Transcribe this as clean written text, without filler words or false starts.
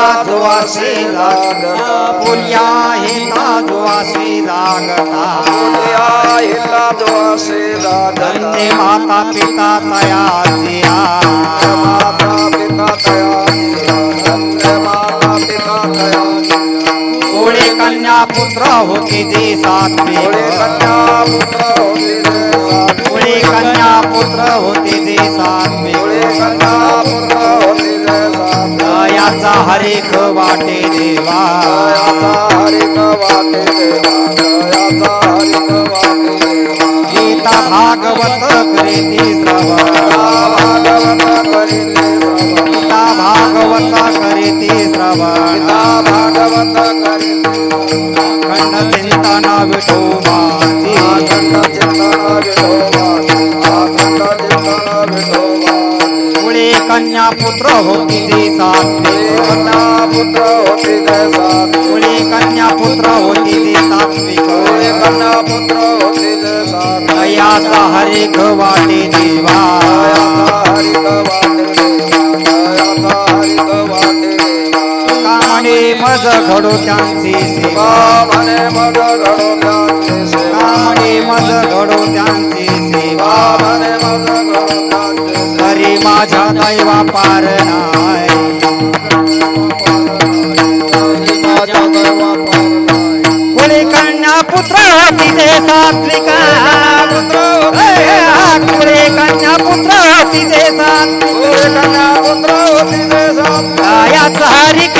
ताजुवासे जागता बोलिया हे ताजुवासे जागता धन्य माता पिता तयाजिया कोळे कन्या पुत्र होती जे सात्विक कोळे कन्या पुत्र होते जे सात्विक दयाचा हरेक वाटे देवा गीता भागवत करीती श्रवण गीता भागवत करीती श्रवण अखंड चिंतन विठोबाची पुढे कन्या पुत्र होती जे सात्विक पुढे कन्या पुत्र होती जे सात्विक दयाचा हरेक वाटे देवा कामने मज घडो त्यांची सेवा कामने मज घडो त्यांची सेवा हरी माझ्या दैवा पार नाही कुळे कन्या पुत्र होती जे सात्विका कुळे कन्या पुत्र होती जे सात्विका दयाचा हरिक